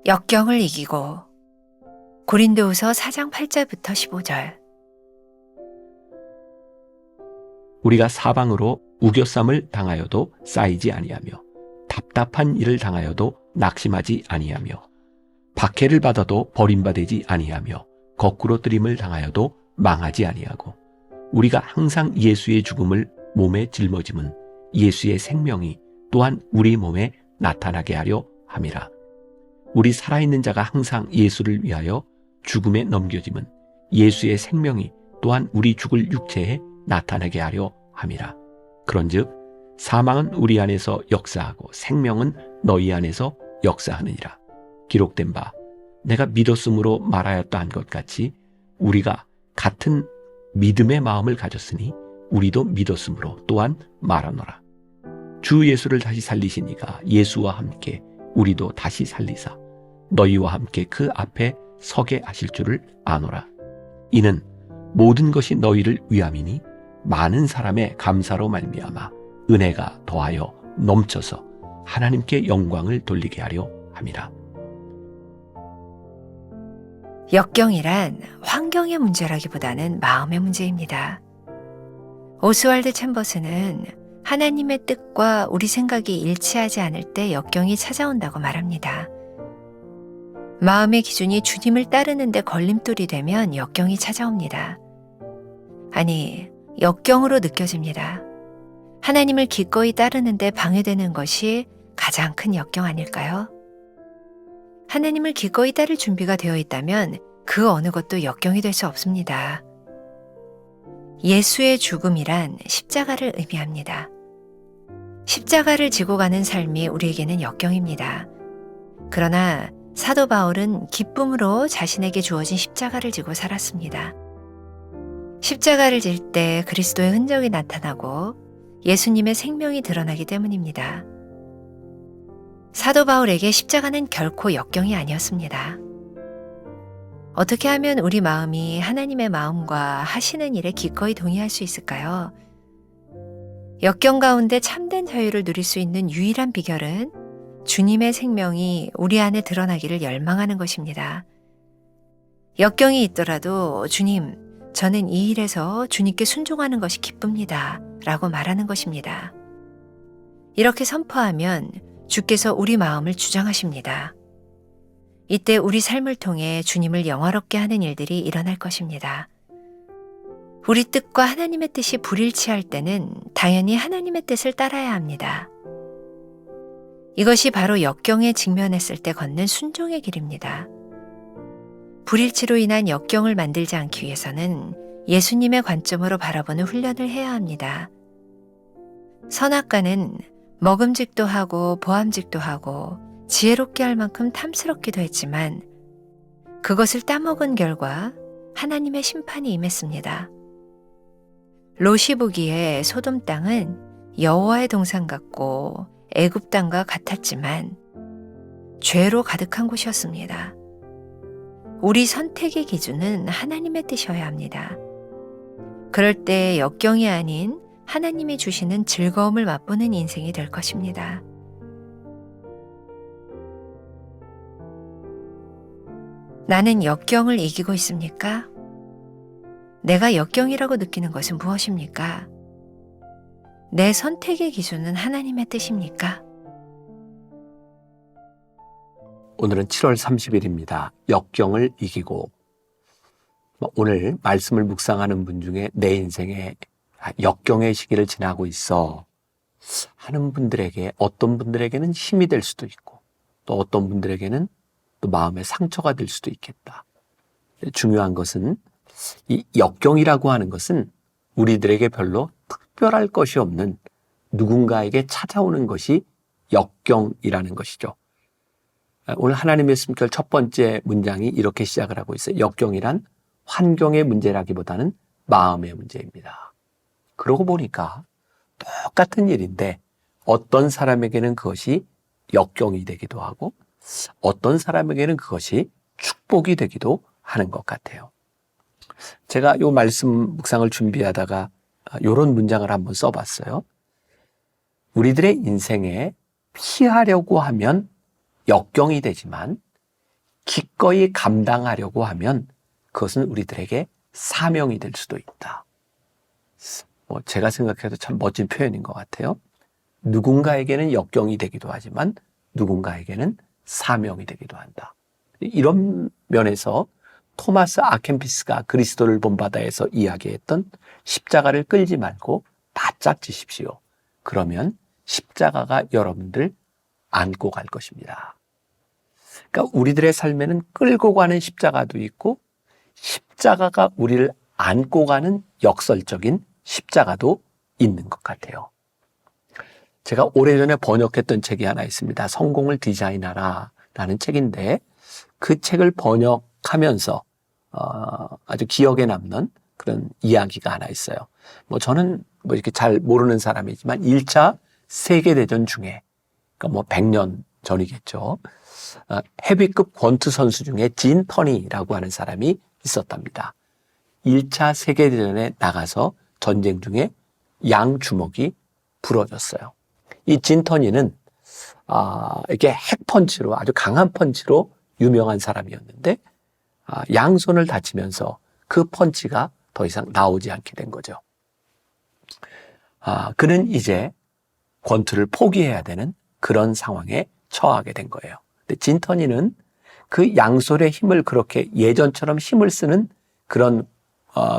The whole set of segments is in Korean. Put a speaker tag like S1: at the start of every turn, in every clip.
S1: 역경을 이기고. 고린도후서 4장 8절부터 15절.
S2: 우리가 사방으로 우겨쌈을 당하여도 쌓이지 아니하며 답답한 일을 당하여도 낙심하지 아니하며 박해를 받아도 버림받지 아니하며 거꾸로 뜨림을 당하여도 망하지 아니하고 우리가 항상 예수의 죽음을 몸에 짊어짐은 예수의 생명이 또한 우리 몸에 나타나게 하려 함이라. 우리 살아있는 자가 항상 예수를 위하여 죽음에 넘겨짐은 예수의 생명이 또한 우리 죽을 육체에 나타나게 하려 함이라. 그런즉 사망은 우리 안에서 역사하고 생명은 너희 안에서 역사하느니라. 기록된 바 내가 믿었으므로 말하였다 한 것 같이 우리가 같은 믿음의 마음을 가졌으니 우리도 믿었으므로 또한 말하노라. 주 예수를 다시 살리신 이가 예수와 함께 우리도 다시 살리사 너희와 함께 그 앞에 서게 하실 줄을 아노라. 이는 모든 것이 너희를 위함이니 많은 사람의 감사로 말미암아 은혜가 더하여 넘쳐서 하나님께 영광을 돌리게 하려 함이라.
S1: 역경이란 환경의 문제라기보다는 마음의 문제입니다. 오스왈드 챔버스는 하나님의 뜻과 우리 생각이 일치하지 않을 때 역경이 찾아온다고 말합니다. 마음의 기준이 주님을 따르는데 걸림돌이 되면 역경이 찾아옵니다. 아니, 역경으로 느껴집니다. 하나님을 기꺼이 따르는데 방해되는 것이 가장 큰 역경 아닐까요? 하나님을 기꺼이 따를 준비가 되어 있다면 그 어느 것도 역경이 될 수 없습니다. 예수의 죽음이란 십자가를 의미합니다. 십자가를 지고 가는 삶이 우리에게는 역경입니다. 그러나 사도 바울은 기쁨으로 자신에게 주어진 십자가를 지고 살았습니다. 십자가를 질 때 그리스도의 흔적이 나타나고 예수님의 생명이 드러나기 때문입니다. 사도 바울에게 십자가는 결코 역경이 아니었습니다. 어떻게 하면 우리 마음이 하나님의 마음과 하시는 일에 기꺼이 동의할 수 있을까요? 역경 가운데 참된 자유를 누릴 수 있는 유일한 비결은 주님의 생명이 우리 안에 드러나기를 열망하는 것입니다. 역경이 있더라도 주님, 저는 이 일에서 주님께 순종하는 것이 기쁩니다. 라고 말하는 것입니다. 이렇게 선포하면 주께서 우리 마음을 주장하십니다. 이때 우리 삶을 통해 주님을 영화롭게 하는 일들이 일어날 것입니다. 우리 뜻과 하나님의 뜻이 불일치할 때는 당연히 하나님의 뜻을 따라야 합니다. 이것이 바로 역경에 직면했을 때 걷는 순종의 길입니다. 불일치로 인한 역경을 만들지 않기 위해서는 예수님의 관점으로 바라보는 훈련을 해야 합니다. 선악과는 먹음직도 하고 보암직도 하고 지혜롭게 할 만큼 탐스럽기도 했지만 그것을 따먹은 결과 하나님의 심판이 임했습니다. 롯이 보기에 소돔 땅은 여호와의 동산 같고 애굽 땅과 같았지만 죄로 가득한 곳이었습니다. 우리 선택의 기준은 하나님의 뜻이어야 합니다. 그럴 때 역경이 아닌 하나님이 주시는 즐거움을 맛보는 인생이 될 것입니다. 나는 역경을 이기고 있습니까? 내가 역경이라고 느끼는 것은 무엇입니까? 내 선택의 기준은 하나님의 뜻입니까?
S2: 오늘은 7월 30일입니다. 역경을 이기고. 오늘 말씀을 묵상하는 분 중에 내 인생에 역경의 시기를 지나고 있어 하는 분들에게 어떤 분들에게는 힘이 될 수도 있고 또 어떤 분들에게는 또 마음의 상처가 될 수도 있겠다. 중요한 것은 이 역경이라고 하는 것은 우리들에게 별로 특별할 것이 없는 누군가에게 찾아오는 것이 역경이라는 것이죠. 오늘 하나님의 말씀결 첫 번째 문장이 이렇게 시작을 하고 있어요. 역경이란 환경의 문제라기보다는 마음의 문제입니다. 그러고 보니까 똑같은 일인데 어떤 사람에게는 그것이 역경이 되기도 하고 어떤 사람에게는 그것이 축복이 되기도 하는 것 같아요. 제가 요 말씀 묵상을 준비하다가 요런 문장을 한번 써봤어요. 우리들의 인생에 피하려고 하면 역경이 되지만 기꺼이 감당하려고 하면 그것은 우리들에게 사명이 될 수도 있다. 제가 생각해도 참 멋진 표현인 것 같아요. 누군가에게는 역경이 되기도 하지만 누군가에게는 사명이 되기도 한다. 이런 면에서 토마스 아켄피스가 그리스도를 본바다에서 이야기했던 십자가를 끌지 말고 바짝 지십시오. 그러면 십자가가 여러분들 안고 갈 것입니다. 그러니까 우리들의 삶에는 끌고 가는 십자가도 있고 십자가가 우리를 안고 가는 역설적인 십자가도 있는 것 같아요. 제가 오래전에 번역했던 책이 하나 있습니다. 성공을 디자인하라 라는 책인데 그 책을 번역하면서 아주 기억에 남는 그런 이야기가 하나 있어요. 저는 이렇게 잘 모르는 사람이지만 1차 세계대전 중에 그러니까 100년 전이겠죠. 헤비급 권투 선수 중에 진 터니라고 하는 사람이 있었답니다. 1차 세계대전에 나가서 전쟁 중에 양 주먹이 부러졌어요. 이 진 터니는 이렇게 핵펀치로 아주 강한 펀치로 유명한 사람이었는데 양손을 다치면서 그 펀치가 더 이상 나오지 않게 된 거죠. 그는 이제 권투를 포기해야 되는 그런 상황에 처하게 된 거예요. 근데 진 터니는 그 양손의 힘을 그렇게 예전처럼 힘을 쓰는 그런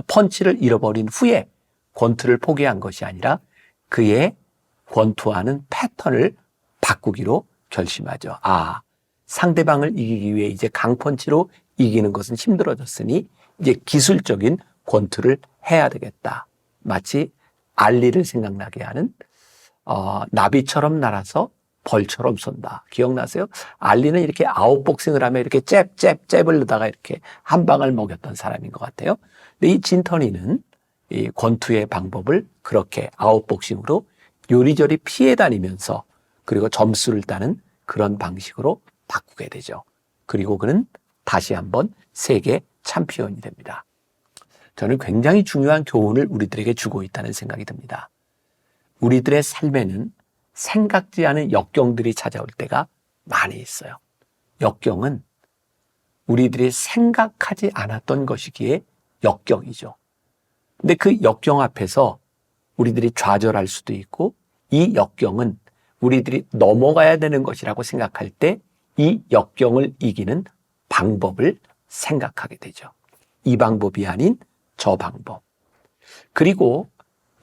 S2: 펀치를 잃어버린 후에 권투를 포기한 것이 아니라 그의 권투하는 패턴을 바꾸기로 결심하죠. 상대방을 이기기 위해 이제 강펀치로 이기는 것은 힘들어졌으니 이제 기술적인 권투를 해야 되겠다. 마치 알리를 생각나게 하는 나비처럼 날아서 벌처럼 쏜다. 기억나세요? 알리는 이렇게 아웃복싱을 하면 이렇게 잽을 넣다가 이렇게 한 방을 먹였던 사람인 것 같아요. 근데 이 진터니는 이 권투의 방법을 그렇게 아웃복싱으로 요리조리 피해 다니면서 그리고 점수를 따는 그런 방식으로 바꾸게 되죠. 그리고 그는 다시 한번 세계 챔피언이 됩니다. 저는 굉장히 중요한 교훈을 우리들에게 주고 있다는 생각이 듭니다. 우리들의 삶에는 생각지 않은 역경들이 찾아올 때가 많이 있어요. 역경은 우리들이 생각하지 않았던 것이기에 역경이죠. 근데 그 역경 앞에서 우리들이 좌절할 수도 있고 이 역경은 우리들이 넘어가야 되는 것이라고 생각할 때 이 역경을 이기는 방법을 생각하게 되죠. 이 방법이 아닌 저 방법. 그리고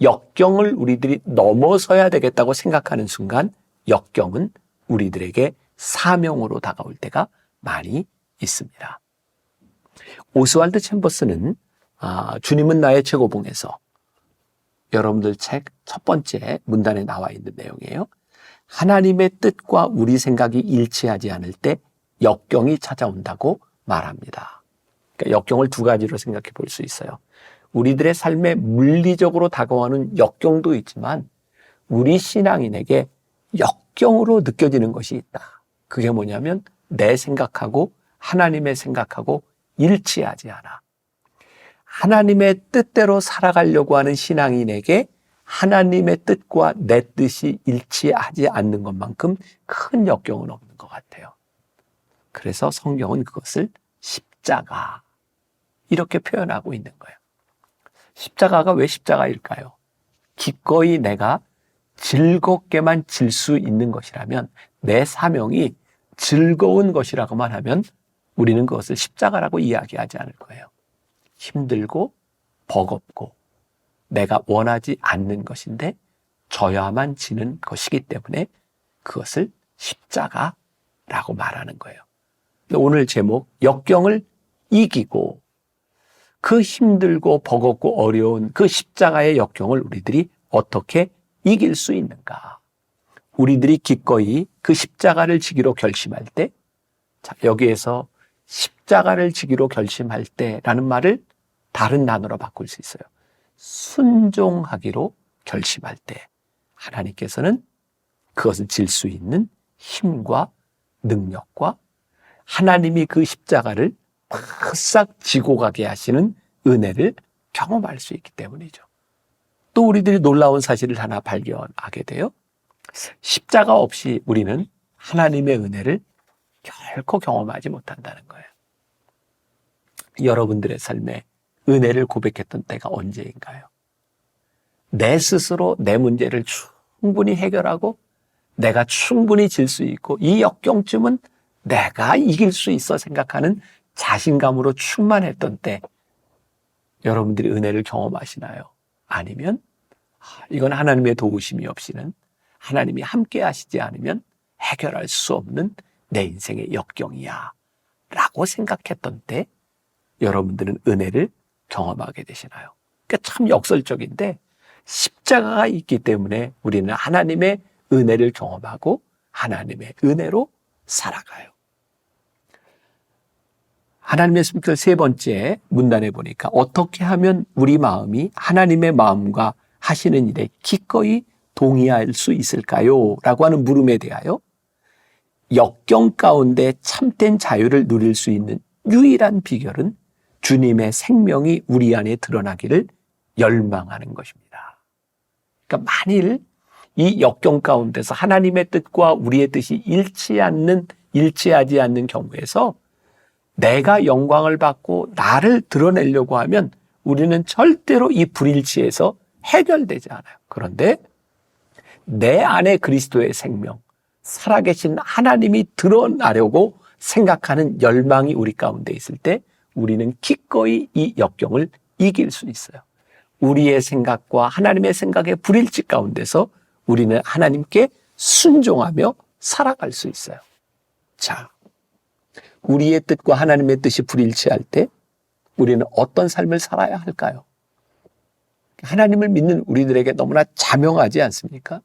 S2: 역경을 우리들이 넘어서야 되겠다고 생각하는 순간 역경은 우리들에게 사명으로 다가올 때가 많이 있습니다. 오스왈드 챔버스는 주님은 나의 최고봉에서 여러분들 책 첫 번째 문단에 나와 있는 내용이에요. 하나님의 뜻과 우리 생각이 일치하지 않을 때 역경이 찾아온다고 말합니다. 그러니까 역경을 두 가지로 생각해 볼 수 있어요. 우리들의 삶에 물리적으로 다가오는 역경도 있지만 우리 신앙인에게 역경으로 느껴지는 것이 있다. 그게 뭐냐면 내 생각하고 하나님의 생각하고 일치하지 않아. 하나님의 뜻대로 살아가려고 하는 신앙인에게 하나님의 뜻과 내 뜻이 일치하지 않는 것만큼 큰 역경은 없는 것 같아요. 그래서 성경은 그것을 십자가 이렇게 표현하고 있는 거예요. 십자가가 왜 십자가일까요? 기꺼이 내가 즐겁게만 질 수 있는 것이라면 내 사명이 즐거운 것이라고만 하면 우리는 그것을 십자가라고 이야기하지 않을 거예요. 힘들고 버겁고 내가 원하지 않는 것인데 져야만 지는 것이기 때문에 그것을 십자가라고 말하는 거예요. 오늘 제목 역경을 이기고 그 힘들고 버겁고 어려운 그 십자가의 역경을 우리들이 어떻게 이길 수 있는가? 우리들이 기꺼이 그 십자가를 지기로 결심할 때, 여기에서 십자가를 지기로 결심할 때라는 말을 다른 단어로 바꿀 수 있어요. 순종하기로 결심할 때 하나님께서는 그것을 질 수 있는 힘과 능력과 하나님이 그 십자가를 바싹 지고 가게 하시는
S3: 은혜를 경험할 수 있기 때문이죠. 또 우리들이 놀라운 사실을 하나 발견하게 돼요. 십자가 없이 우리는 하나님의 은혜를 결코 경험하지 못한다는 거예요. 여러분들의 삶에 은혜를 고백했던 때가 언제인가요? 내 스스로 내 문제를 충분히 해결하고 내가 충분히 질 수 있고 이 역경쯤은 내가 이길 수 있어 생각하는 자신감으로 충만했던 때 여러분들이 은혜를 경험하시나요? 아니면 이건 하나님의 도우심이 없이는 하나님이 함께 하시지 않으면 해결할 수 없는 내 인생의 역경이야 라고 생각했던 때 여러분들은 은혜를 경험하게 되시나요? 그러니까 참 역설적인데 십자가가 있기 때문에 우리는 하나님의 은혜를 경험하고 하나님의 은혜로 살아가요. 하나님의 말씀 세 번째 문단에 보니까 어떻게 하면 우리 마음이 하나님의 마음과 하시는 일에 기꺼이 동의할 수 있을까요? 라고 하는 물음에 대하여 역경 가운데 참된 자유를 누릴 수 있는 유일한 비결은 주님의 생명이 우리 안에 드러나기를 열망하는 것입니다. 그러니까 만일 이 역경 가운데서 하나님의 뜻과 우리의 뜻이 일치하지 않는 경우에서 내가 영광을 받고 나를 드러내려고 하면 우리는 절대로 이 불일치에서 해결되지 않아요. 그런데 내 안에 그리스도의 생명, 살아계신 하나님이 드러나려고 생각하는 열망이 우리 가운데 있을 때 우리는 기꺼이 이 역경을 이길 수 있어요. 우리의 생각과 하나님의 생각의 불일치 가운데서 우리는 하나님께 순종하며 살아갈 수 있어요. 자, 우리의 뜻과 하나님의 뜻이 불일치할 때 우리는 어떤 삶을 살아야 할까요? 하나님을 믿는 우리들에게 너무나 자명하지 않습니까?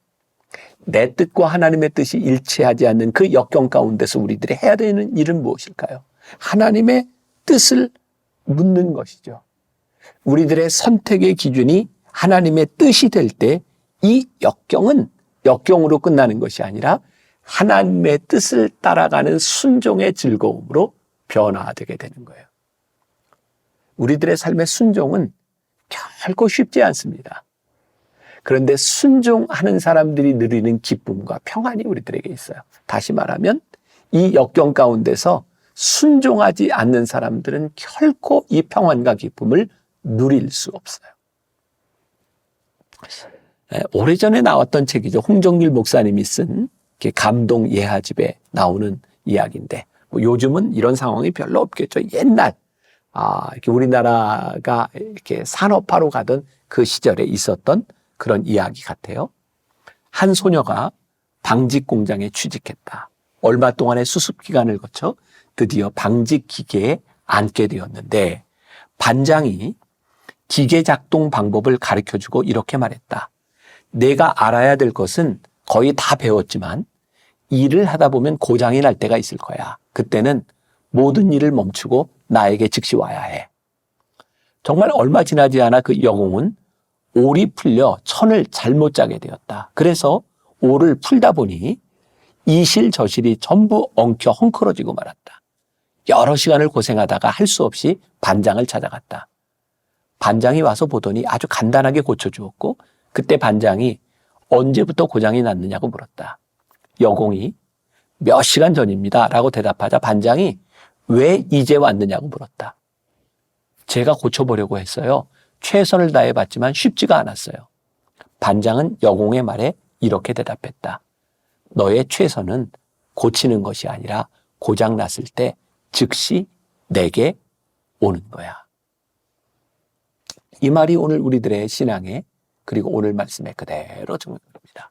S3: 내 뜻과 하나님의 뜻이 일치하지 않는 그 역경 가운데서 우리들이 해야 되는 일은 무엇일까요? 하나님의 뜻을 묻는 것이죠. 우리들의 선택의 기준이 하나님의 뜻이 될 때 이 역경은 역경으로 끝나는 것이 아니라 하나님의 뜻을 따라가는 순종의 즐거움으로 변화되게 되는 거예요. 우리들의 삶의 순종은 결코 쉽지 않습니다. 그런데 순종하는 사람들이 누리는 기쁨과 평안이 우리들에게 있어요. 다시 말하면 이 역경 가운데서 순종하지 않는 사람들은 결코 이 평안과 기쁨을 누릴 수 없어요. 오래전에 나왔던 책이죠. 홍정길 목사님이 쓴 감동 예하집에 나오는 이야기인데 요즘은 이런 상황이 별로 없겠죠. 옛날 이렇게 우리나라가 이렇게 산업화로 가던 그 시절에 있었던 그런 이야기 같아요. 한 소녀가 방직 공장에 취직했다. 얼마 동안의 수습 기간을 거쳐 드디어 방직 기계에 앉게 되었는데 반장이 기계 작동 방법을 가르쳐주고 이렇게 말했다. 내가 알아야 될 것은 거의 다 배웠지만 일을 하다 보면 고장이 날 때가 있을 거야. 그때는 모든 일을 멈추고 나에게 즉시 와야 해. 정말 얼마 지나지 않아 그 여공은 올이 풀려 천을 잘못 짜게 되었다. 그래서 올을 풀다 보니 이실 저실이 전부 엉켜 헝클어지고 말았다. 여러 시간을 고생하다가 할 수 없이 반장을 찾아갔다. 반장이 와서 보더니 아주 간단하게 고쳐주었고 그때 반장이 언제부터 고장이 났느냐고 물었다. 여공이 몇 시간 전입니다 라고 대답하자 반장이 왜 이제 왔느냐고 물었다. 제가 고쳐보려고 했어요. 최선을 다해봤지만 쉽지가 않았어요. 반장은 여공의 말에 이렇게 대답했다. 너의 최선은 고치는 것이 아니라 고장 났을 때 즉시 내게 오는 거야. 이 말이 오늘 우리들의 신앙에 그리고 오늘 말씀에 그대로 적용됩니다.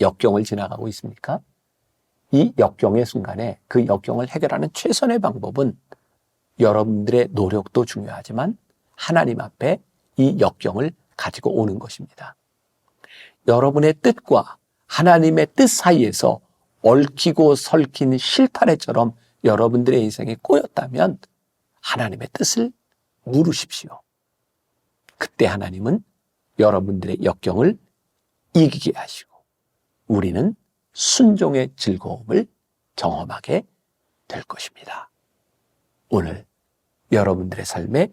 S3: 역경을 지나가고 있습니까? 이 역경의 순간에 그 역경을 해결하는 최선의 방법은 여러분들의 노력도 중요하지만 하나님 앞에 이 역경을 가지고 오는 것입니다. 여러분의 뜻과 하나님의 뜻 사이에서 얽히고 설킨 실타래처럼 여러분들의 인생에 꼬였다면 하나님의 뜻을 물으십시오. 그때 하나님은 여러분들의 역경을 이기게 하시고 우리는 순종의 즐거움을 경험하게 될 것입니다. 오늘 여러분들의 삶에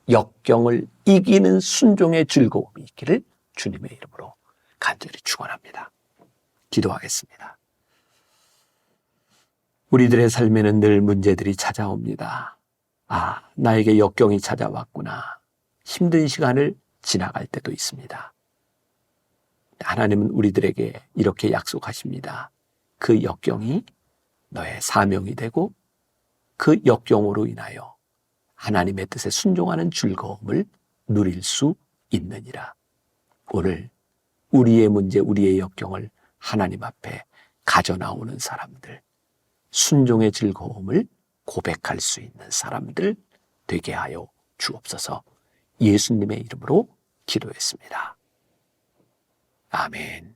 S3: 역경을 이기는 순종의 즐거움이 있기를 주님의 이름으로 간절히 축원합니다. 기도하겠습니다. 우리들의 삶에는 늘 문제들이 찾아옵니다. 나에게 역경이 찾아왔구나. 힘든 시간을 지나갈 때도 있습니다. 하나님은 우리들에게 이렇게 약속하십니다. 그 역경이 너의 사명이 되고 그 역경으로 인하여 하나님의 뜻에 순종하는 즐거움을 누릴 수 있느니라. 오늘 우리의 문제, 우리의 역경을 하나님 앞에 가져나오는 사람들, 순종의 즐거움을 고백할 수 있는 사람들 되게 하여 주옵소서. 예수님의 이름으로 기도했습니다. 아멘.